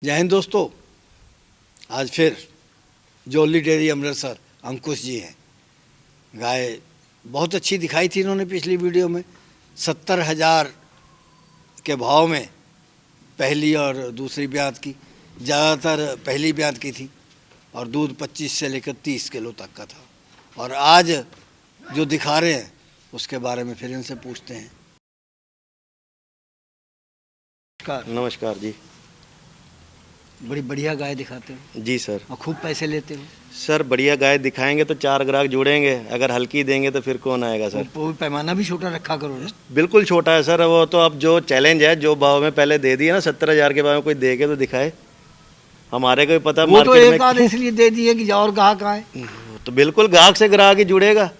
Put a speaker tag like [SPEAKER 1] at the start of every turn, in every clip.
[SPEAKER 1] जय हिंद दोस्तों। आज फिर जॉली डेयरी अमृतसर अंकुश जी हैं। गाय बहुत अच्छी दिखाई थी इन्होंने पिछली वीडियो में। 70,000 के भाव में पहली और दूसरी ब्यात की, ज़्यादातर पहली ब्यात की थी और दूध 25 से लेकर 30 किलो तक का था। और आज जो दिखा रहे हैं उसके बारे में फिर इनसे पूछते हैं।
[SPEAKER 2] नमस्कार जी।
[SPEAKER 1] बड़ी बढ़िया गाय दिखाते हो
[SPEAKER 2] जी सर।
[SPEAKER 1] और खूब पैसे लेते हो।
[SPEAKER 2] सर बढ़िया गाय दिखाएंगे तो 4 ग्राहक जुड़ेंगे, अगर हल्की देंगे तो फिर कौन आएगा सर।
[SPEAKER 1] वो पैमाना भी छोटा रखा करो ना।
[SPEAKER 2] बिल्कुल छोटा है सर। वो तो अब जो चैलेंज है, जो भाव में पहले दे दिए ना 70,000 के भाव में, कोई दे के तो दिखाए। हमारे को भी पता
[SPEAKER 1] वो तो
[SPEAKER 2] मार्केट
[SPEAKER 1] एक आध इसलिए दे दिए कि और ग्राहक आए।
[SPEAKER 2] तो बिल्कुल ग्राहक से ग्राहक ही जुड़ेगा।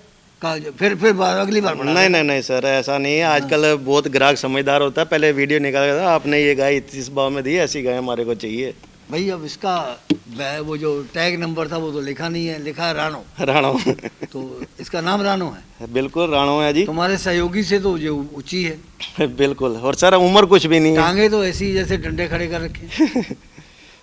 [SPEAKER 1] फिर अगली बार बढ़ा
[SPEAKER 2] नहीं नहीं नहीं सर, ऐसा नहीं है। आजकल बहुत ग्राहक समझदार होता है। पहले वीडियो निकाला था, आपने ये गाय इस भाव में दी, ऐसी गाय हमारे को चाहिए
[SPEAKER 1] भाई। अब इसका वो जो टैग नंबर था वो तो लिखा नहीं है, लिखा है राणो।
[SPEAKER 2] राणो
[SPEAKER 1] तो इसका नाम राणो है।
[SPEAKER 2] बिल्कुल राणो है जी।
[SPEAKER 1] तुम्हारे सहयोगी से तो जो ऊंची है।
[SPEAKER 2] बिल्कुल। और सर उम्र कुछ भी नहीं है।
[SPEAKER 1] टांगे तो ऐसी जैसे डंडे खड़े कर रखे।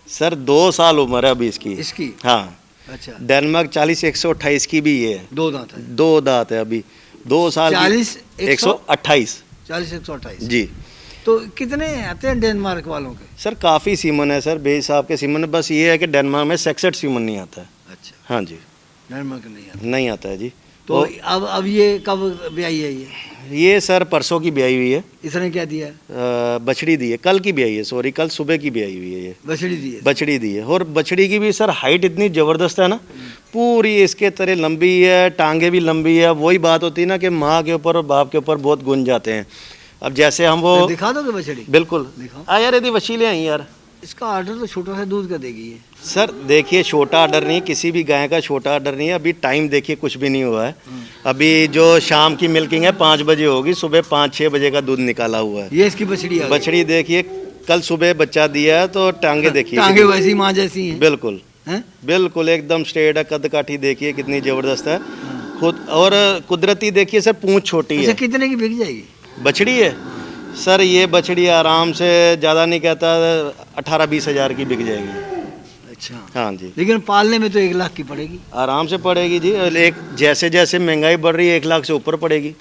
[SPEAKER 2] सर 2 साल उम्र है अभी इसकी। हाँ।
[SPEAKER 1] अच्छा।
[SPEAKER 2] डेनमार्क 40-128 की भी है।
[SPEAKER 1] 2 दांत है।
[SPEAKER 2] 2 दांत है अभी। 2 साल
[SPEAKER 1] 40-128
[SPEAKER 2] 40-128 जी।
[SPEAKER 1] तो कितने आते हैं डेनमार्क वालों के?
[SPEAKER 2] सर काफ़ी सीमन है सर, बेस साहब के सीमन। बस ये है कि डेनमार्क में 66 सीमन नहीं आता है।
[SPEAKER 1] अच्छा।
[SPEAKER 2] हाँ जी।
[SPEAKER 1] डेनमार्क
[SPEAKER 2] नहीं आता है जी।
[SPEAKER 1] तो अब ये कब ब्याई है?
[SPEAKER 2] ये सर परसों की ब्याई हुई है।
[SPEAKER 1] इसने क्या दिया?
[SPEAKER 2] बछड़ी दी है। कल की ब्याई है, सॉरी, कल सुबह की ब्याई हुई है। ये बछड़ी दी है। और बछड़ी की भी सर हाइट इतनी ज़बरदस्त है ना, पूरी इसके तरह लंबी है, टांगे भी लंबी है। वही बात होती है ना कि माँ के ऊपर और बाप के ऊपर बहुत गुन जाते हैं। अब जैसे हम वो
[SPEAKER 1] दिखा दोगे बछड़ी?
[SPEAKER 2] बिल्कुल दिखाओ। यार यदि वसीले हैं यार।
[SPEAKER 1] इसका ऑर्डर तो छोटा सा दूध का देगी ये।
[SPEAKER 2] सर देखिए, छोटा ऑर्डर नहीं, किसी भी गाय का छोटा ऑर्डर नहीं है। अभी टाइम देखिए, कुछ भी नहीं हुआ है। अभी जो शाम की मिल्किंग है 5 बजे होगी, सुबह 5-6 बजे का दूध निकाला हुआ है।
[SPEAKER 1] ये इसकी बछड़ी
[SPEAKER 2] देखिए, कल सुबह बच्चा दिया है। तो टांगे देखिए,
[SPEAKER 1] टांगे वैसी माँ जैसी हैं।
[SPEAKER 2] बिल्कुल बिल्कुल एकदम स्ट्रेट है। कद काठी देखिए कितनी जबरदस्त है खुद। और कुदरती देखिए सर, पूंछ छोटी है।
[SPEAKER 1] कितने की बिक जाएगी
[SPEAKER 2] बछड़ी है? सर ये बछड़ी आराम से, ज़्यादा नहीं कहता, 18-20 हज़ार की बिक जाएगी।
[SPEAKER 1] अच्छा।
[SPEAKER 2] हाँ जी।
[SPEAKER 1] लेकिन पालने में तो 1 लाख की पड़ेगी।
[SPEAKER 2] आराम से पड़ेगी जी। एक जैसे जैसे महंगाई बढ़ रही है 1 लाख से ऊपर पड़ेगी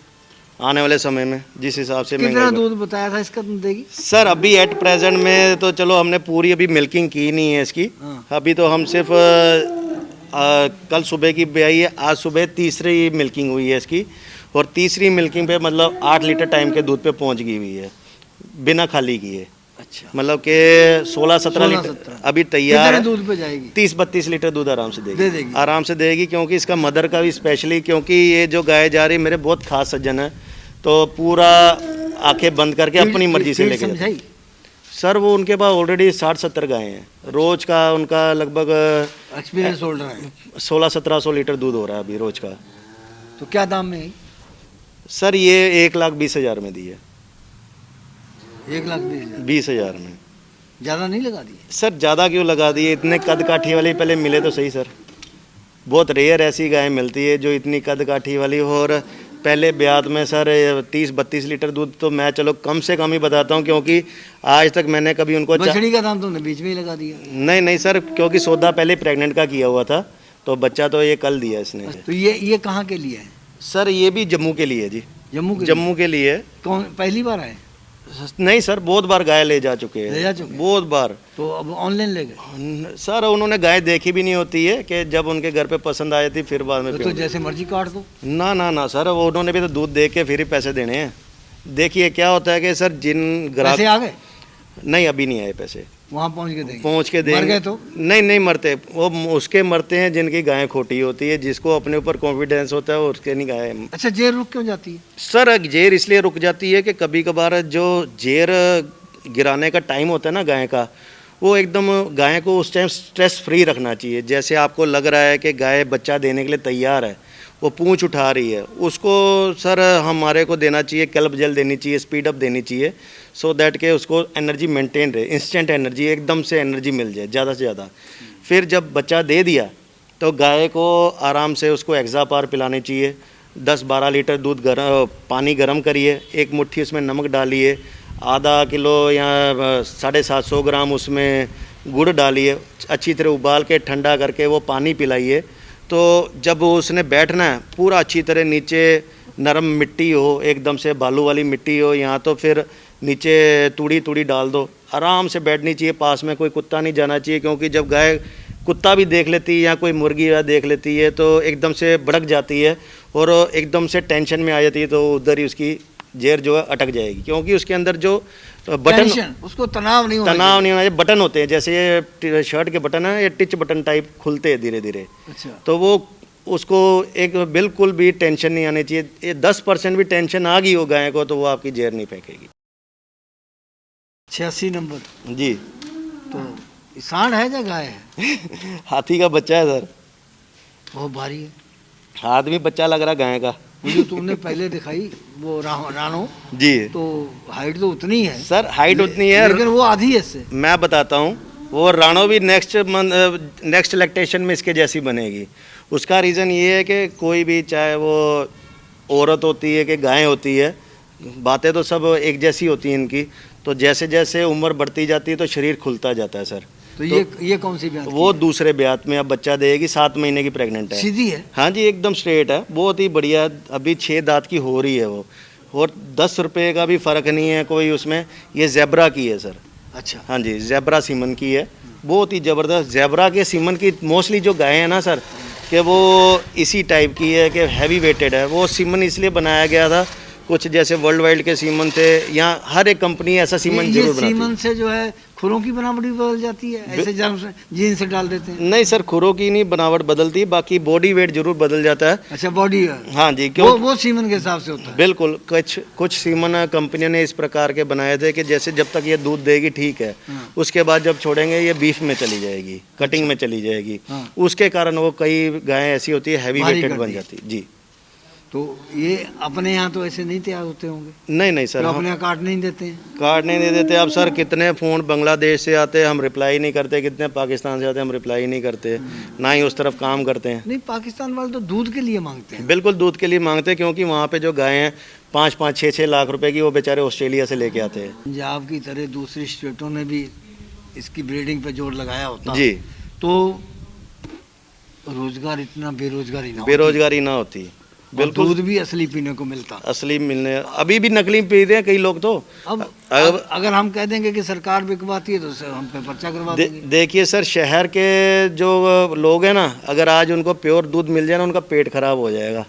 [SPEAKER 2] आने वाले समय में, जिस हिसाब से
[SPEAKER 1] कितना दूध बताया था इसका तुम देगी?
[SPEAKER 2] सर अभी एट प्रेजेंट में तो चलो हमने पूरी अभी मिल्किंग की नहीं है इसकी। अभी तो हम सिर्फ कल सुबह की ब्याई है, आज सुबह तीसरी मिल्किंग हुई है इसकी। और तीसरी मिल्किंग पे मतलब 8 लीटर टाइम के दूध पे पहुंच गई हुई है, बिना खाली किए।
[SPEAKER 1] अच्छा।
[SPEAKER 2] मतलब कि 16-17 लीटर अभी तैयार है।
[SPEAKER 1] दूध पे जाएगी
[SPEAKER 2] 30-32 लीटर दूध आराम से
[SPEAKER 1] देगी।
[SPEAKER 2] आराम से देगी। क्योंकि इसका मदर का भी स्पेशली, क्योंकि ये जो गाय जा रही मेरे बहुत खास सज्जन है, तो पूरा आंखें बंद करके अपनी मर्जी से लेके जाते। सर वो उनके पास ऑलरेडी 60-70 गायें हैं। रोज का उनका लगभग
[SPEAKER 1] एक्सपीरियंस होल्डर है।
[SPEAKER 2] 1600-1700 लीटर दूध हो रहा है अभी रोज का।
[SPEAKER 1] तो क्या दाम में?
[SPEAKER 2] सर ये 1,20,000 में दी है।
[SPEAKER 1] 1,20,000
[SPEAKER 2] में।
[SPEAKER 1] ज़्यादा नहीं लगा दी?
[SPEAKER 2] सर ज़्यादा क्यों लगा दी? इतने कद काठी वाली पहले मिले तो सही सर। बहुत रेयर ऐसी गाय मिलती है जो इतनी कद काठी वाली हो। और पहले ब्यात में सर 30-32 लीटर दूध तो मैं चलो कम से कम ही बताता हूँ, क्योंकि आज तक मैंने कभी उनको
[SPEAKER 1] बछड़ी का दाम तुमने बीच में ही लगा दिया।
[SPEAKER 2] नहीं सर, क्योंकि सौदा पहले प्रेग्नेंट का किया हुआ था, तो बच्चा तो ये कल दिया इसने।
[SPEAKER 1] तो ये कहाँ के लिए है?
[SPEAKER 2] सर ये भी जम्मू के लिए जी। जम्मू के लिए।
[SPEAKER 1] कौन पहली बार आए?
[SPEAKER 2] नहीं सर, बहुत बार गाय ले जा चुके हैं। बहुत बार।
[SPEAKER 1] तो अब ऑनलाइन ले गए?
[SPEAKER 2] सर उन्होंने गाय देखी भी नहीं होती है कि जब उनके घर पे पसंद आ जाती फिर बाद में
[SPEAKER 1] तो जैसे मर्जी काट दो।
[SPEAKER 2] ना सर, वो उन्होंने भी तो दूध देख के फिर ही पैसे देने हैं। देखिए क्या होता है कि सर जिन ग्राहक
[SPEAKER 1] आ गए?
[SPEAKER 2] नहीं अभी नहीं आए पैसे।
[SPEAKER 1] वहाँ पहुँच के देंगे।
[SPEAKER 2] मर गए तो नहीं मरते। वो उसके मरते हैं जिनकी गायें खोटी होती है, जिसको अपने ऊपर कॉन्फिडेंस होता है, उसके नहीं गाय।
[SPEAKER 1] अच्छा, जेर रुक क्यों जाती है?
[SPEAKER 2] सर जेर इसलिए रुक जाती है कि कभी कभार जो जेर गिराने का टाइम होता है ना गाय का, वो एकदम गाय को उस टाइम स्ट्रेस फ्री रखना चाहिए। जैसे आपको लग रहा है कि गाय बच्चा देने के लिए तैयार है, वो पूंछ उठा रही है, उसको सर हमारे को देना चाहिए, क्लब जेल देनी चाहिए, स्पीड अप देनी चाहिए, सो दैट के उसको एनर्जी मेंटेन रहे, इंस्टेंट एनर्जी, एकदम से एनर्जी मिल जाए ज़्यादा से ज़्यादा। फिर जब बच्चा दे दिया तो गाय को आराम से उसको एक्ज़ापार पिलानी चाहिए। 10-12 लीटर दूध पानी गर्म करिए, 1 मुट्ठी उसमें नमक डालिए, आधा किलो या 750 ग्राम उसमें गुड़ डालिए, अच्छी तरह उबाल के ठंडा करके वो पानी पिलाइए। तो जब वो उसने बैठना है पूरा अच्छी तरह, नीचे नरम मिट्टी हो, एकदम से बालू वाली मिट्टी हो यहाँ, तो फिर नीचे तूड़ी तूड़ी डाल दो, आराम से बैठनी चाहिए। पास में कोई कुत्ता नहीं जाना चाहिए, क्योंकि जब गाय कुत्ता भी देख लेती है या कोई मुर्गी या देख लेती है तो एकदम से भड़क जाती है और एकदम से टेंशन में आ जाती है, तो उधर ही उसकी जेर जो है अटक जाएगी। क्योंकि उसके अंदर जो बटन,
[SPEAKER 1] उसको तनाव नहीं होना
[SPEAKER 2] नहीं होना, बटन होते हैं जैसे ये शर्ट के बटन है, ये टिच बटन टाइप खुलते हैं धीरे धीरे।
[SPEAKER 1] अच्छा।
[SPEAKER 2] तो वो उसको एक बिल्कुल भी टेंशन नहीं आनी चाहिए। ये 10% भी टेंशन आ गई हो गाय को तो वो आपकी जेर नहीं फेंकेगी।
[SPEAKER 1] 86 नंबर
[SPEAKER 2] जी।
[SPEAKER 1] तो सांड है या गाय है?
[SPEAKER 2] हाथी का बच्चा है सर,
[SPEAKER 1] बहुत भारी है।
[SPEAKER 2] हाथ भी बच्चा लग रहा गाय का।
[SPEAKER 1] जो तुमने पहले दिखाई वो रानो
[SPEAKER 2] जी,
[SPEAKER 1] तो हाइट तो उतनी है
[SPEAKER 2] सर, हाइट उतनी है,
[SPEAKER 1] लेकिन वो आधी है इससे।
[SPEAKER 2] मैं बताता हूँ, वो रानो भी नेक्स्ट लैक्टेशन में इसके जैसी बनेगी। उसका रीज़न ये है कि कोई भी, चाहे वो औरत होती है कि गाय होती है, बातें तो सब एक जैसी होती हैं इनकी। तो जैसे जैसे उम्र बढ़ती जाती है तो शरीर खुलता जाता है सर।
[SPEAKER 1] तो ये कौन सी ब्यात?
[SPEAKER 2] वो दूसरे ब्यात में अब बच्चा देगी, 7 महीने की प्रेग्नेंट है।
[SPEAKER 1] सीधी है?
[SPEAKER 2] हाँ जी, एकदम स्ट्रेट है, बहुत ही बढ़िया। अभी 6 दांत की हो रही है वो, और 10 रुपये का भी फ़र्क नहीं है कोई उसमें। ये ज़ेब्रा की है सर।
[SPEAKER 1] अच्छा।
[SPEAKER 2] हाँ जी, ज़ेब्रा सीमन की है, बहुत ही ज़बरदस्त। ज़ेब्रा के सीमन की मोस्टली जो गायें हैं ना सर, कि वो इसी टाइप की है कि हैवी वेटेड है। वो सीमन इसलिए बनाया गया था, कुछ जैसे वर्ल्ड वाइड के सीमन थे, यहाँ हर एक कंपनी ऐसा सीमन जरूर बनाती है।
[SPEAKER 1] सीमन से जो है खुरों की बनावट भी बदल जाती है, ऐसे जर्म से जीन से डाल देते हैं?
[SPEAKER 2] नहीं सर, खुरों की नहीं बनावट बदलती, बाकी बॉडी वेट जरूर बदल जाता है।
[SPEAKER 1] अच्छा, बॉडी?
[SPEAKER 2] हाँ जी, क्यों?
[SPEAKER 1] वो सीमन के हिसाब से होता है?
[SPEAKER 2] बिल्कुल। कुछ सीमन कंपनियों ने इस प्रकार के बनाए थे कि जैसे जब तक ये दूध देगी ठीक है, उसके बाद जब छोड़ेंगे ये बीफ में चली जाएगी, कटिंग में चली जाएगी। उसके कारण वो कई गायें ऐसी होती है हैवी वेटेड बन जाती है। जी।
[SPEAKER 1] तो ये अपने यहाँ तो ऐसे नहीं तैयार होते होंगे?
[SPEAKER 2] नहीं सर,
[SPEAKER 1] तो अपने यहाँ काट नहीं देते हैं?
[SPEAKER 2] काट नहीं देते। अब सर कितने फ़ोन बांग्लादेश से आते हैं, हम रिप्लाई नहीं करते, कितने पाकिस्तान से आते हैं, हम रिप्लाई नहीं करते, ना ही उस तरफ काम करते हैं।
[SPEAKER 1] नहीं, पाकिस्तान वाले तो दूध के लिए मांगते हैं।
[SPEAKER 2] बिल्कुल दूध के लिए मांगते हैं, क्योंकि वहाँ पे जो गायें हैं 5-5, 6-6 लाख रुपए की, वो बेचारे ऑस्ट्रेलिया से लेके आते हैं।
[SPEAKER 1] पंजाब की तरह दूसरी स्टेटों ने भी इसकी ब्रीडिंग पे जोर लगाया होता
[SPEAKER 2] जी,
[SPEAKER 1] तो रोजगार, इतना
[SPEAKER 2] बेरोजगारी ना होती।
[SPEAKER 1] बिल्कुल, दूध भी असली पीने को मिलता।
[SPEAKER 2] असली मिलने, अभी भी नकली पीते हैं कई लोग। तो
[SPEAKER 1] अब अगर हम कह देंगे कि सरकार बिकवाती है तो हम पे पर्चा करवा देंगे।
[SPEAKER 2] देखिए सर, शहर के जो लोग हैं ना, अगर आज उनको प्योर दूध मिल जाए ना, उनका पेट खराब हो जाएगा,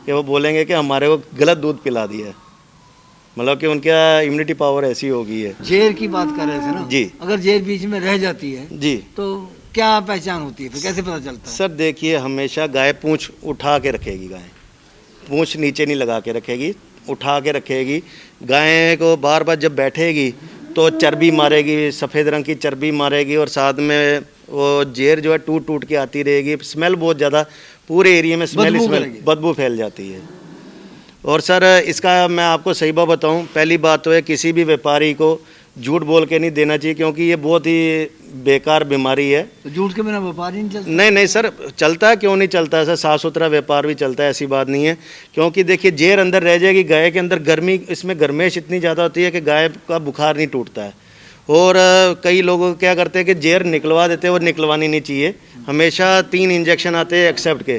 [SPEAKER 2] कि वो बोलेंगे कि हमारे को गलत दूध पिला दिया है। मतलब कि उनका इम्यूनिटी पावर ऐसी हो गई है।
[SPEAKER 1] जेर की बात कर रहे थे ना
[SPEAKER 2] जी,
[SPEAKER 1] अगर जेर बीच में रह जाती है
[SPEAKER 2] जी,
[SPEAKER 1] तो क्या पहचान होती है, फिर कैसे पता चलता है?
[SPEAKER 2] सर देखिए, हमेशा गाय पूंछ उठा के रखेगी, गाय पूंछ नीचे नहीं लगा के रखेगी, उठा के रखेगी। गाय को बार बार जब बैठेगी तो चर्बी मारेगी, सफ़ेद रंग की चर्बी मारेगी, और साथ में वो जेर जो है टूट टूट के आती रहेगी। स्मेल बहुत ज़्यादा, पूरे एरिया में स्मेल बदबू फैल जाती है। और सर इसका मैं आपको सही बात बताऊं, पहली बात तो है किसी भी व्यापारी को झूठ बोल के नहीं देना चाहिए, क्योंकि ये बहुत ही बेकार बीमारी है।
[SPEAKER 1] तो झूठ के बिना व्यापार ही नहीं चलता? नहीं
[SPEAKER 2] सर, चलता है, क्यों नहीं चलता है सर, साफ़ सुथरा व्यापार भी चलता है, ऐसी बात नहीं है। क्योंकि देखिए, जेर अंदर रह जाएगी, गाय के अंदर गर्मी, इसमें गर्मेश इतनी ज़्यादा होती है कि गाय का बुखार नहीं टूटता है। और कई लोग क्या करते हैं कि जेर निकलवा देते हैं, वो निकलवानी नहीं चाहिए। हमेशा 3 इंजेक्शन आते हैं एक्सेप्ट के,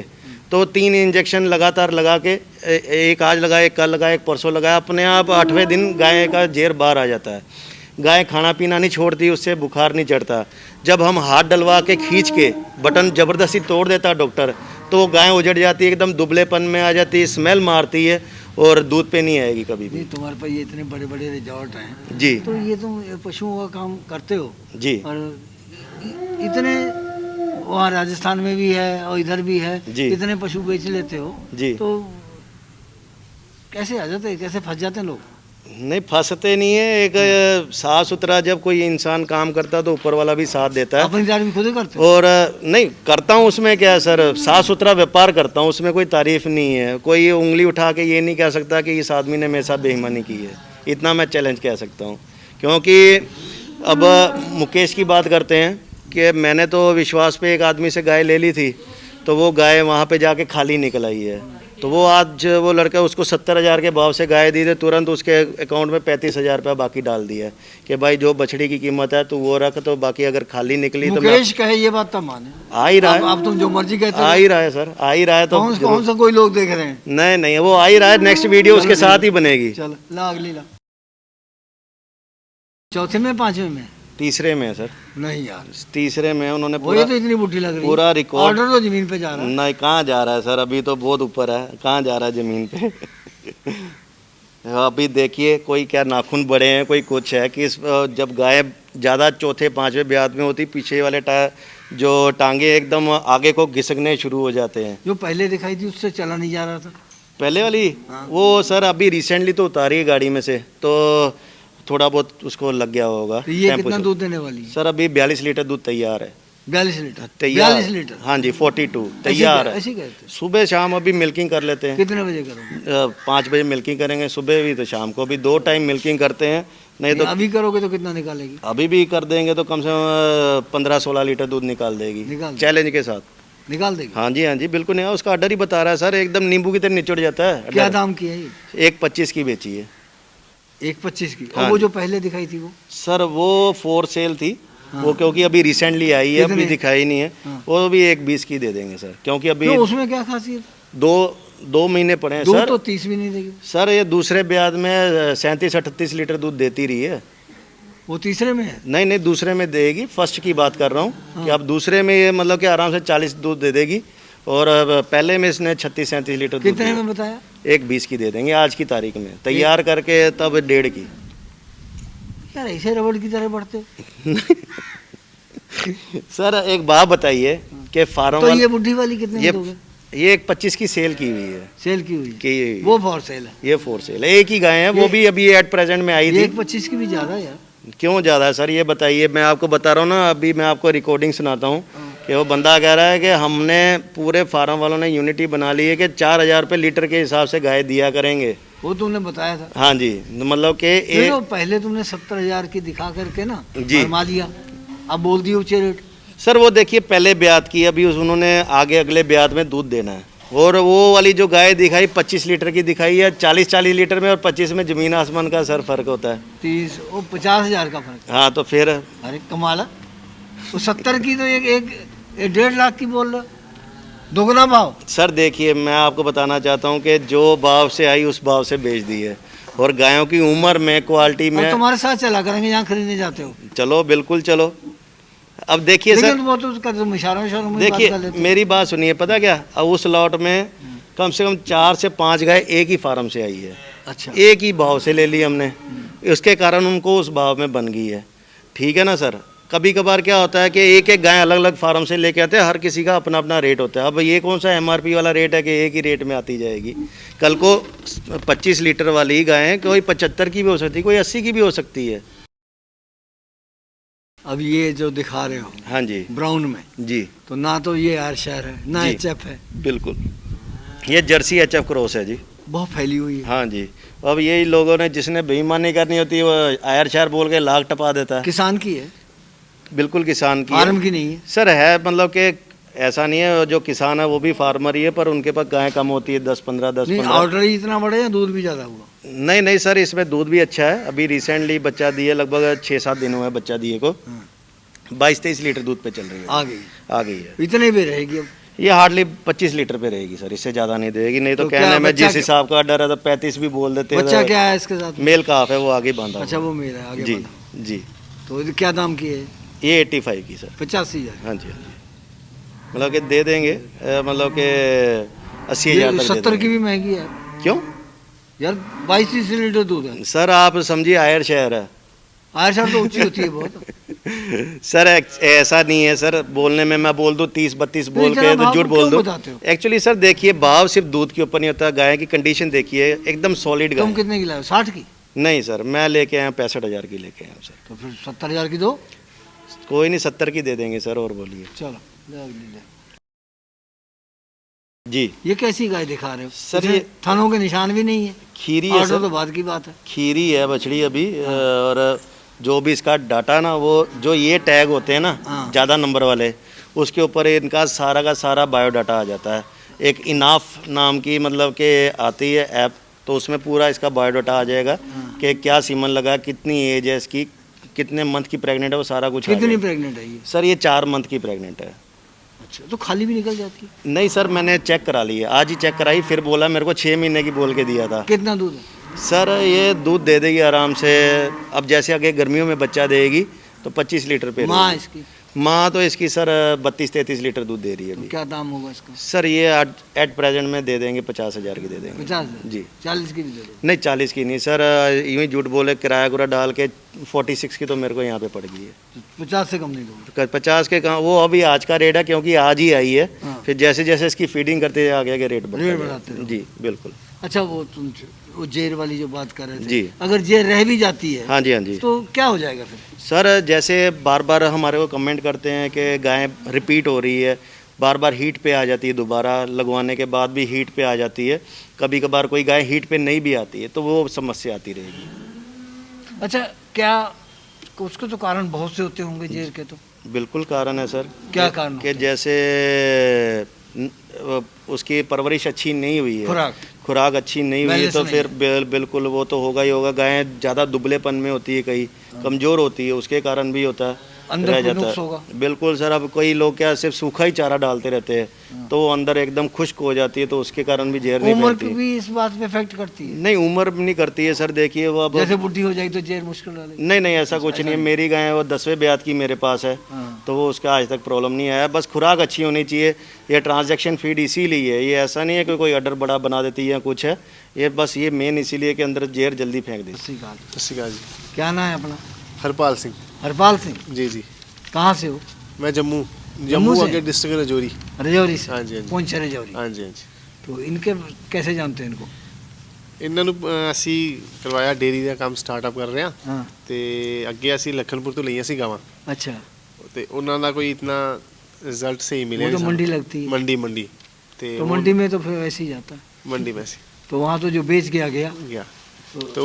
[SPEAKER 2] तो 3 इंजेक्शन लगातार लगा के, एक आज लगाया, एक कल लगाया, एक परसों लगाया, अपने आप 8वें दिन गाय का जेर बाहर आ जाता है। गाय खाना पीना नहीं छोड़ती, उससे बुखार नहीं चढ़ता। जब हम हाथ डलवा के खींच के बटन ज़बरदस्ती तोड़ देता डॉक्टर, तो वो गाय उजड़ जाती है, एकदम दुबलेपन में आ जाती है, स्मेल मारती है, और दूध पे नहीं आएगी कभी भी।
[SPEAKER 1] तुम्हारे पास ये इतने बड़े बड़े रिजॉर्ट हैं
[SPEAKER 2] जी,
[SPEAKER 1] तो ये तुम पशुओं का काम करते हो
[SPEAKER 2] जी,
[SPEAKER 1] और इतने वहाँ राजस्थान में भी है और इधर भी है, इतने पशु बेच लेते हो
[SPEAKER 2] जी,
[SPEAKER 1] तो कैसे आ जाते हैं, कैसे फंस जाते हैं लोग?
[SPEAKER 2] नहीं, फंसते नहीं है। एक साफ सुथरा जब कोई इंसान काम करता है तो ऊपर वाला भी साथ देता है।
[SPEAKER 1] अपनी तारीफ खुद ही करते हो?
[SPEAKER 2] और नहीं करता हूँ, उसमें क्या है सर, साफ सुथरा व्यापार करता हूँ, उसमें कोई तारीफ नहीं है। कोई उंगली उठा के ये नहीं कह सकता कि इस आदमी ने मेरे साथ बेईमानी की है, इतना मैं चैलेंज कह सकता हूँ। क्योंकि अब मुकेश की बात करते हैं कि मैंने तो विश्वास पे एक आदमी से गाय ले ली थी, तो वो गाय वहाँ पे जाके खाली निकल आई है। तो वो आज वो लड़का उसको 70,000 के भाव से गाय दी थी, तुरंत उसके अकाउंट में 35,000 रुपया बाकी डाल दिया कि भाई जो बछड़ी की कीमत है तो वो रख, तो बाकी अगर खाली निकली तो
[SPEAKER 1] मुकेश कहे ये बात तब माने।
[SPEAKER 2] आ ही रहा है।
[SPEAKER 1] आप तुम जो मर्जी कहते
[SPEAKER 2] आ ही रहा है सर, आ ही रहा है। तो
[SPEAKER 1] कौन सा कोई लोग देख रहे हैं?
[SPEAKER 2] नहीं वो आ ही रहा है। नेक्स्ट वीडियो उसके साथ ही बनेगी।
[SPEAKER 1] चल ला अगली ला। चौथे में पांचवे में?
[SPEAKER 2] तीसरे में है सर।
[SPEAKER 1] नहीं यार,
[SPEAKER 2] तीसरे में उन्होंने
[SPEAKER 1] वो
[SPEAKER 2] पूरा
[SPEAKER 1] ये तो इतनी बुढ़ी लग रही है।
[SPEAKER 2] पूरा रिकॉर्ड।
[SPEAKER 1] ऑर्डर तो जमीन पे जा रहा है।
[SPEAKER 2] नहीं, कहाँ जा रहा है सर, अभी तो बहुत ऊपर है, कहाँ जा रहा है जमीन पे। अभी देखिए कोई क्या नाखून बड़े हैं, कोई कुछ है कि जब गाय ज़्यादा चौथे पांचवें ब्यात में होती, पीछे वाले जो टांगे एकदम आगे को घिसकने शुरू हो जाते हैं।
[SPEAKER 1] जो पहले दिखाई थी उससे चला नहीं जा रहा था
[SPEAKER 2] पहले वाली?
[SPEAKER 1] हाँ।
[SPEAKER 2] वो सर अभी रिसेंटली तो उतारी है गाड़ी में से, तो थोड़ा बहुत उसको लग गया होगा।
[SPEAKER 1] तो ये कितना दूध देने वाली है?
[SPEAKER 2] सर अभी 42 लीटर दूध तैयार है।
[SPEAKER 1] 42 लीटर?
[SPEAKER 2] तैयार
[SPEAKER 1] 42 लीटर?
[SPEAKER 2] हाँ जी, 42 तैयार है।
[SPEAKER 1] ऐसे कहते?
[SPEAKER 2] सुबह शाम अभी मिल्किंग कर लेते हैं।
[SPEAKER 1] कितने बजे करोगे?
[SPEAKER 2] 5 बजे मिल्किंग करेंगे, सुबह भी तो शाम को भी, 2 टाइम मिल्किंग करते हैं। नहीं तो
[SPEAKER 1] अभी करोगे तो कितना निकालेगी?
[SPEAKER 2] अभी भी कर देंगे तो कम से कम 15-16 लीटर दूध निकाल देगी, चैलेंज के साथ
[SPEAKER 1] निकाल देगी।
[SPEAKER 2] हाँ जी बिल्कुल नहीं, उसका ऑर्डर ही बता रहा है सर, एकदम नींबू की तरह निचड़ जाता है।
[SPEAKER 1] क्या दाम की है ये?
[SPEAKER 2] 1.25 की बेची है।
[SPEAKER 1] 1.25 की?
[SPEAKER 2] हाँ
[SPEAKER 1] और वो जो पहले दिखाई थी वो?
[SPEAKER 2] सर वो फॉर सेल थी। हाँ। वो क्योंकि अभी रिसेंटली आई है, अभी दिखाई नहीं है। हाँ। वो भी 1.20 की दे देंगे सर, क्योंकि अभी
[SPEAKER 1] उसमें क्या खासियत?
[SPEAKER 2] 2 महीने पड़े हैं
[SPEAKER 1] सर।
[SPEAKER 2] सर।
[SPEAKER 1] तो 30 भी नहीं देगी
[SPEAKER 2] सर, ये दूसरे ब्याज में 37-38 लीटर दूध देती रही है।
[SPEAKER 1] वो तीसरे में है?
[SPEAKER 2] नहीं दूसरे में देगी, फर्स्ट की बात कर रहा हूँ। हाँ। कि अब दूसरे में ये मतलब कि आराम से 40 दूध दे देगी, और पहले में इसने 36-37 लीटर दूध।
[SPEAKER 1] कितने में बताया?
[SPEAKER 2] 1.20 की दे देंगे आज की तारीख में, तैयार करके तब 1.5 की।
[SPEAKER 1] यार ऐसे रबड़ की तरह बढ़ते
[SPEAKER 2] सर एक बात बताइए कि फार्म
[SPEAKER 1] तो ये बुढ़ी वाली कितने में दोगे?
[SPEAKER 2] ये 1.25 की सेल की हुई है।
[SPEAKER 1] सेल की हुई
[SPEAKER 2] कि
[SPEAKER 1] वो फॉर सेल है?
[SPEAKER 2] ये फॉर सेल है, एक ही गाय है, वो भी अभी एट प्रेजेंट में आई थी।
[SPEAKER 1] 1.25 की भी ज़्यादा है यार।
[SPEAKER 2] क्यों ज़्यादा है सर, ये बताइए। मैं आपको बता रहा हूँ ना, अभी मैं आपको रिकॉर्डिंग सुनाता हूँ कि वो बंदा कह रहा है कि हमने पूरे फार्म वालों ने यूनिटी बना ली है कि 4,000 रुपये लीटर के हिसाब से गाय दिया करेंगे।
[SPEAKER 1] वो तुमने बताया था?
[SPEAKER 2] हाँ जी, मतलब कि
[SPEAKER 1] पहले तुमने 70,000 की दिखा करके ना
[SPEAKER 2] जी
[SPEAKER 1] फरमा दिया, अब बोल दिए ऊंचे रेट।
[SPEAKER 2] सर वो देखिए पहले ब्यात की, अभी उन्होंने आगे अगले ब्यात में दूध देना है, और वो वाली जो गाय दिखाई 25 लीटर की दिखाई है, 40 लीटर में और 25 में जमीन आसमान का सर फर्क होता है।
[SPEAKER 1] 30 और 50,000 का फर्क।
[SPEAKER 2] हाँ तो फिर
[SPEAKER 1] अरे कमाल है। तो 70 की तो एक 1.5 लाख की बोल रहा, दोगुना भाव।
[SPEAKER 2] सर देखिए मैं आपको बताना चाहता हूँ कि जो भाव से आई उस भाव से बेच दी है, और गायों की उम्र में, क्वालिटी में।
[SPEAKER 1] तुम्हारे साथ चला करेंगे जहाँ खरीदने जाते हो।
[SPEAKER 2] चलो बिल्कुल चलो। अब देखिए सर, देखिए मेरी बात सुनिए, पता क्या, अब उस लॉट में कम से कम 4 से 5 गाय एक ही फार्म से आई है।
[SPEAKER 1] अच्छा।
[SPEAKER 2] एक ही भाव से ले ली हमने, उसके कारण उनको उस भाव में बन गई है। ठीक है ना सर। कभी कभार क्या होता है कि एक एक गाय अलग अलग फार्म से लेके आते हैं, हर किसी का अपना अपना रेट होता है। अब ये कौन सा MRP वाला रेट है कि एक ही रेट में आती जाएगी। कल को 25 लीटर वाली गाय कोई 75 की भी हो सकती है, कोई 80 की भी हो सकती है।
[SPEAKER 1] अब ये जो दिखा रहे हो,
[SPEAKER 2] हाँ जी,
[SPEAKER 1] ब्राउन में
[SPEAKER 2] जी,
[SPEAKER 1] तो ना तो ये आयरशायर है ना HF है।
[SPEAKER 2] बिल्कुल, ये जर्सी HF क्रॉस है जी,
[SPEAKER 1] बहुत फैली हुई है।
[SPEAKER 2] हाँ जी। अब यही लोगों ने, जिसने बेईमानी करनी होती है वो आयरशायर बोल के लाख टपा देता है।
[SPEAKER 1] किसान की है?
[SPEAKER 2] बिल्कुल किसान की,
[SPEAKER 1] फार्म की नहीं है
[SPEAKER 2] सर। है मतलब कि ऐसा नहीं है, जो किसान है वो भी फार्मर ही है, पर उनके पास गाय कम होती है, 10-15
[SPEAKER 1] ऑर्डर ही इतना बड़ा या दूध भी ज़्यादा हुआ?
[SPEAKER 2] नहीं सर, इसमें दूध भी अच्छा है। अभी रिसेंटली बच्चा दिए, लगभग 6-7 दिन हुए हैं बच्चा दिए को। 22-23 लीटर दूध पे चल रही है। आ गई है।
[SPEAKER 1] इतने भी रहेगी अब?
[SPEAKER 2] ये हार्डली 25 लीटर पे रहेगी सर, इससे ज़्यादा नहीं देगी। नहीं तो कहने में जिस हिसाब का डर है तो 35 भी बोल देते हैं।
[SPEAKER 1] बच्चा क्या है इसके साथ?
[SPEAKER 2] मेल काफ है, वो आगे बांधा।
[SPEAKER 1] अच्छा, वो मेल है आगे
[SPEAKER 2] जी
[SPEAKER 1] बांधा।
[SPEAKER 2] जी।
[SPEAKER 1] तो क्या दाम की है
[SPEAKER 2] ये? 85 की सर।
[SPEAKER 1] 85,000?
[SPEAKER 2] हाँ जी, मतलब कि दे देंगे, मतलब कि 80,000 तक।
[SPEAKER 1] 70 की भी महंगी है।
[SPEAKER 2] क्यों
[SPEAKER 1] यार? 22-23 लीटर दूध है
[SPEAKER 2] सर। आप समझिए आयर शहर है।
[SPEAKER 1] आयर शहर तो ऊंची होती है बहुत।
[SPEAKER 2] सर ऐसा नहीं है सर, बोलने में मैं बोल दूं 30-32 बोल के तो झूठ बोल दूं। एक्चुअली सर देखिए, भाव सिर्फ दूध के ऊपर नहीं होता, गाय की कंडीशन देखिए, एकदम सॉलिड गाय।
[SPEAKER 1] तुम कितने की लाए? 60 की?
[SPEAKER 2] नहीं सर, मैं लेके आया 65,000 की लेके आया सर।
[SPEAKER 1] तो फिर 70,000 की दो।
[SPEAKER 2] कोई नहीं, 70 की दे देंगे सर। और बोलिए।
[SPEAKER 1] चलो ले अगली ले।
[SPEAKER 2] जी,
[SPEAKER 1] ये कैसी गाय दिखा रहे हो
[SPEAKER 2] सर? ये
[SPEAKER 1] थानों के निशान भी नहीं है।
[SPEAKER 2] खीरी है सर।
[SPEAKER 1] तो बाद की बात है।
[SPEAKER 2] खीरी है बछड़ी अभी। और जो भी इसका डाटा ना, वो जो ये टैग होते हैं ना ज़्यादा नंबर वाले, उसके ऊपर इनका सारा का सारा बायोडाटा आ जाता है। एक इनाफ नाम की मतलब कि आती है ऐप, तो उसमें पूरा इसका बायोडाटा आ जाएगा कि क्या सीमन लगा, कितनी एज है इसकी, कितने मंथ की प्रेग्नेंट है, वो सारा कुछ आ
[SPEAKER 1] कितनी
[SPEAKER 2] जाएगा।
[SPEAKER 1] प्रेग्नेंट है ये?
[SPEAKER 2] सर ये 4 मंथ की प्रेग्नेंट है।
[SPEAKER 1] अच्छा, तो खाली भी निकल जाती है?
[SPEAKER 2] नहीं सर, मैंने चेक करा ली है, आज ही चेक कराई, फिर बोला मेरे को 6 महीने की बोल के दिया था।
[SPEAKER 1] कितना दूध है?
[SPEAKER 2] सर ये दूध दे देगी आराम से। अब जैसे आगे गर्मियों में बच्चा देगी तो 25 लीटर पे
[SPEAKER 1] माँ इसकी
[SPEAKER 2] माँ तो इसकी सर 32-33 लीटर दूध दे रही है
[SPEAKER 1] तो
[SPEAKER 2] अभी।
[SPEAKER 1] क्या दाम होगा इसका?
[SPEAKER 2] सर ये एट प्रेजेंट में दे देंगे 50,000 की दे देंगे।
[SPEAKER 1] 50?
[SPEAKER 2] जी।
[SPEAKER 1] 40 की भी दे दो।
[SPEAKER 2] नहीं 40 की नहीं सर, यूँ ही झूठ बोले किराया कुरा डाल के 46 की तो मेरे को यहाँ पे पड़ गई है।
[SPEAKER 1] तो 50 से कम नहीं दोगे?
[SPEAKER 2] 50 के कहाँ, वो अभी आज का रेट है क्योंकि आज ही आई है।
[SPEAKER 1] हाँ।
[SPEAKER 2] फिर जैसे जैसे इसकी फीडिंग करते आगे आगे रेट
[SPEAKER 1] बढ़ाते
[SPEAKER 2] बढ़ता
[SPEAKER 1] रहो।
[SPEAKER 2] जी बिल्कुल।
[SPEAKER 1] अच्छा, वो जेर वाली जो बात कर रहे थे,
[SPEAKER 2] जी।
[SPEAKER 1] अगर जेर रह भी जाती है
[SPEAKER 2] हाँ जी हाँ जी।
[SPEAKER 1] तो क्या हो जाएगा फिर?
[SPEAKER 2] सर जैसे बार बार हमारे को कमेंट करते हैं कि गाय रिपीट हो रही है, बार बार हीट पे आ जाती है, दोबारा लगवाने के बाद भी हीट पे आ जाती है, कभी कभार कोई गाय हीट पे नहीं भी आती है, तो वो समस्या आती रहेगी।
[SPEAKER 1] अच्छा, क्या उसके तो कारण बहुत से होते होंगे जेर के? तो
[SPEAKER 2] बिल्कुल कारण है सर।
[SPEAKER 1] क्या कारण
[SPEAKER 2] कि
[SPEAKER 1] होते हैं?
[SPEAKER 2] जैसे उसकी परवरिश अच्छी नहीं हुई है, खुराक अच्छी नहीं हुई है,
[SPEAKER 1] बैलेंस
[SPEAKER 2] तो
[SPEAKER 1] नहीं
[SPEAKER 2] फिर बिल्कुल वो तो होगा ही होगा। गाय ज़्यादा दुबलेपन में होती है, कहीं कमज़ोर होती है, उसके कारण भी होता है,
[SPEAKER 1] अंदर
[SPEAKER 2] रह
[SPEAKER 1] कोई
[SPEAKER 2] जाता
[SPEAKER 1] नुक्स
[SPEAKER 2] है।
[SPEAKER 1] होगा?
[SPEAKER 2] बिल्कुल सर, अब कई लोग क्या सिर्फ सूखा ही चारा डालते रहते हैं, तो वो अंदर एकदम खुश्क हो जाती है, तो उसके कारण भी जेर नहीं
[SPEAKER 1] उम्र
[SPEAKER 2] फैलती।
[SPEAKER 1] भी इस बात पे इफेक्ट करती है?
[SPEAKER 2] नहीं उम्र नहीं करती है सर, देखिए वो अब
[SPEAKER 1] जैसे बुढ़ी हो जाएगी तो जेर मुश्किल वाली?
[SPEAKER 2] नहीं ऐसा कुछ नहीं है। मेरी गाय वो 10वें ब्यात की मेरे पास है,
[SPEAKER 1] हाँ।
[SPEAKER 2] तो वो उसका आज तक प्रॉब्लम नहीं आया। बस खुराक अच्छी होनी चाहिए। ये ट्रांजैक्शन फीड इसीलिए है, ये ऐसा नहीं है कि कोई अडर बड़ा बना देती है या कुछ है, ये बस ये मेन इसीलिए कि अंदर जेर जल्दी फेंक देती
[SPEAKER 1] सत
[SPEAKER 3] सत श्री अकाल जी।
[SPEAKER 1] क्या नाम है अपना?
[SPEAKER 3] हरपाल सिंह।
[SPEAKER 1] हरपाल सिंह,
[SPEAKER 3] जी जी।
[SPEAKER 1] कहाँ से हो?
[SPEAKER 3] मैं जम्मू
[SPEAKER 1] जम्मू से?
[SPEAKER 3] आगे डिस्ट्रिक्ट रजौरी।
[SPEAKER 1] रजौरी से?
[SPEAKER 3] हाँ जी, हाँ जी।
[SPEAKER 1] पूंछ रजौरी।
[SPEAKER 3] हाँ जी हाँ जी।
[SPEAKER 1] तो इनके कैसे जानते हैं इनको?
[SPEAKER 3] ਇਹਨਾਂ ਨੂੰ ਅਸੀਂ ਕਰਵਾਇਆ ਡੇਰੀ ਦਾ ਕੰਮ ਸਟਾਰਟਅਪ ਕਰ ਰਹੇ ਹਾਂ
[SPEAKER 1] हाँ।
[SPEAKER 3] ਤੇ ਅੱਗੇ ਅਸੀਂ ਲਖਨਪੁਰ ਤੋਂ ਲਈਆਂ ਸੀ ਗਾਵਾਂ
[SPEAKER 1] अच्छा,
[SPEAKER 3] ਤੇ ਉਹਨਾਂ ਦਾ ਕੋਈ ਇਤਨਾ ਰਿਜ਼ਲਟ ਸਹੀ
[SPEAKER 1] वो
[SPEAKER 3] ਮਿਲਿਆ
[SPEAKER 1] तो
[SPEAKER 3] नहीं
[SPEAKER 1] मंडी
[SPEAKER 3] ਸਾਨੂੰ।
[SPEAKER 1] लगती है।
[SPEAKER 3] मंडी ਤੇ
[SPEAKER 1] तो
[SPEAKER 3] वो
[SPEAKER 1] मंडी में तो फिर वैसे ही जाता है।
[SPEAKER 3] मंडी में ਸੀ
[SPEAKER 1] तो वहाँ तो जो बेच गया गया।
[SPEAKER 3] ਗਿਆ तो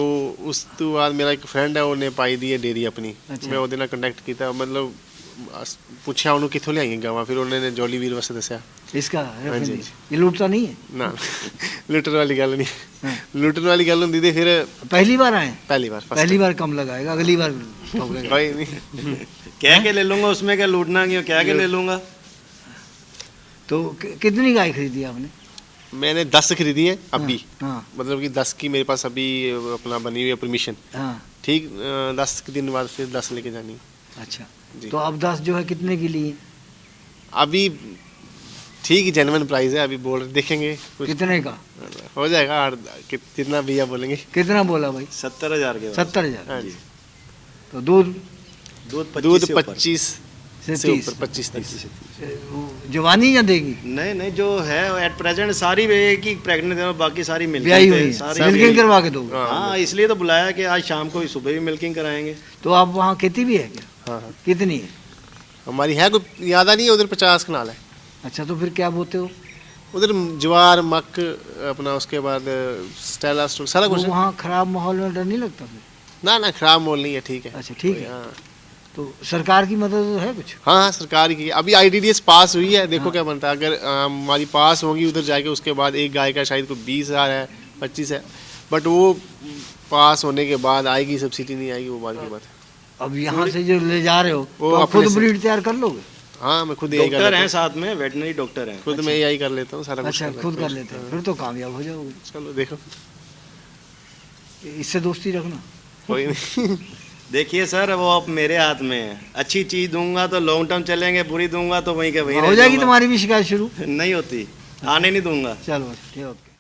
[SPEAKER 3] ਉਸ ਤੋਂ ਬਾਅਦ ਮੇਰਾ ਇੱਕ ਫਰੈਂਡ ਹੈ, ਉਹਨੇ ਪਾਈ ਦੀ ਹੈ ਡੇਰੀ ਆਪਣੀ।
[SPEAKER 1] ਅੱਛਾ।
[SPEAKER 3] ਮੈਂ ਉਹਦੇ ਨਾਲ ਕੰਟੈਕਟ ਕੀਤਾ, ਮਤਲਬ ਪੁੱਛਿਆ ਉਹਨੂੰ ਕਿੱਥੋਂ ਲਿਆਈਆਂ ਗਾਵਾਂ, ਫਿਰ ਉਹਨੇ ਜੋਲੀ ਵੀਰ ਵਾਸਤੇ ਦੱਸਿਆ।
[SPEAKER 1] इसका
[SPEAKER 3] हाँ जी,
[SPEAKER 1] ये लूटता नहीं है?
[SPEAKER 3] ਨਾ ਲੁੱਟਣ ਵਾਲੀ ਗੱਲ ਨਹੀਂ,
[SPEAKER 1] हाँ।
[SPEAKER 3] ਲੁੱਟਣ ਵਾਲੀ ਗੱਲ ਹੁੰਦੀ ਤੇ ਫਿਰ
[SPEAKER 1] पहली बार आए?
[SPEAKER 3] पहली बार first
[SPEAKER 1] पहली बार कम लगाएगा, अगली बार ठोकेगा।
[SPEAKER 3] कोई नहीं।
[SPEAKER 2] कह के ले लूंगा, उसमें क्या लूटना क्यों, कह के ले लूंगा।
[SPEAKER 1] तो कितनी गाय खरीदी आपने?
[SPEAKER 3] मैंने 10 खरीदी है अभी।
[SPEAKER 1] हाँ।
[SPEAKER 3] मतलब कि 10 की मेरे पास अभी अपना बनी हुई है परमिशन।
[SPEAKER 1] हाँ।
[SPEAKER 3] ठीक 10 के दिन बाद फिर 10 लेके जानी।
[SPEAKER 1] अच्छा,
[SPEAKER 3] जी।
[SPEAKER 1] तो अब 10 जो है कितने की लिए?
[SPEAKER 3] अभी ठीक जेन्युइन प्राइस है, अभी बोल रहे देखेंगे कुछ
[SPEAKER 1] कितने का?
[SPEAKER 3] हो जाएगा। जितना भैया बोलेंगे।
[SPEAKER 1] कितना बोला भाई?
[SPEAKER 2] 70,000 के बाद।
[SPEAKER 1] 70,000।
[SPEAKER 3] हाँ जी।
[SPEAKER 1] तो दूध
[SPEAKER 2] दूध
[SPEAKER 3] दूध
[SPEAKER 2] 25
[SPEAKER 3] 25
[SPEAKER 1] से
[SPEAKER 3] से
[SPEAKER 1] 30?
[SPEAKER 3] ऊपर 25-30।
[SPEAKER 1] जवानी या देगी?
[SPEAKER 2] नहीं जो है एट प्रेजेंट सारी एक ही प्रेग्नेंट है, बाकी सारी
[SPEAKER 1] ब्याही हुई है,
[SPEAKER 2] सारी
[SPEAKER 1] मिल्किंग करवा के दोगे?
[SPEAKER 2] हाँ इसलिए तो बुलाया कि आज शाम को ही सुबह भी मिल्किंग कराएंगे।
[SPEAKER 1] तो आप वहाँ खेती भी है क्या?
[SPEAKER 3] हाँ हाँ
[SPEAKER 1] कितनी है?
[SPEAKER 3] हमारी है, कोई ज़्यादा नहीं है, उधर 50 कनाल है।
[SPEAKER 1] अच्छा, तो फिर क्या बोते हो?
[SPEAKER 3] उधर ज्वार मक अपना, उसके बाद स्टेला स्टोर सारा
[SPEAKER 1] तो
[SPEAKER 3] कुछ है।
[SPEAKER 1] वहाँ खराब माहौल में डर नहीं लगता फिर?
[SPEAKER 3] ना खराब मोल नहीं है, ठीक है।
[SPEAKER 1] अच्छा, ठीक है।
[SPEAKER 3] हाँ
[SPEAKER 1] तो सरकार की मदद तो है कुछ?
[SPEAKER 3] हाँ सरकार की अभी IDDS पास हुई है, देखो क्या बनता है। अगर हमारी पास होगी उधर जाके, उसके बाद एक गाय का शायद कोई 20,000 है, 25 है, बट वो पास होने के बाद आएगी, सब्सिडी नहीं आएगी, वो बात की बात है।
[SPEAKER 1] अब यहाँ से जो ले जा रहे हो
[SPEAKER 3] वो
[SPEAKER 1] तो आप
[SPEAKER 3] अपने
[SPEAKER 1] खुद
[SPEAKER 3] से-
[SPEAKER 1] ब्रीड तैयार कर लोगे?
[SPEAKER 3] हाँ मैं खुद यही कर
[SPEAKER 2] डॉक्टर
[SPEAKER 3] लेता
[SPEAKER 2] हैं
[SPEAKER 3] हूँ,
[SPEAKER 2] साथ में, वेटनरी डॉक्टर हैं।
[SPEAKER 3] खुद मैं यही कर लेता हूँ सारा कुछ।
[SPEAKER 1] अच्छा, खुद कर लेते हैं, फिर तो कामयाब हो जाओगे।
[SPEAKER 3] चलो देखो
[SPEAKER 1] इससे दोस्ती रखना।
[SPEAKER 3] कोई नहीं।
[SPEAKER 2] देखिए सर वो अब मेरे हाथ में है, अच्छी चीज दूंगा तो लॉन्ग टर्म चलेंगे, बुरी दूंगा तो वहीं के वहीं
[SPEAKER 1] हो
[SPEAKER 2] रह
[SPEAKER 1] जाएगी
[SPEAKER 2] जाऊंगा।
[SPEAKER 1] तुम्हारी भी शिकायत शुरू?
[SPEAKER 2] नहीं होती, आने नहीं दूंगा।
[SPEAKER 1] चलो ठीक है, ओके।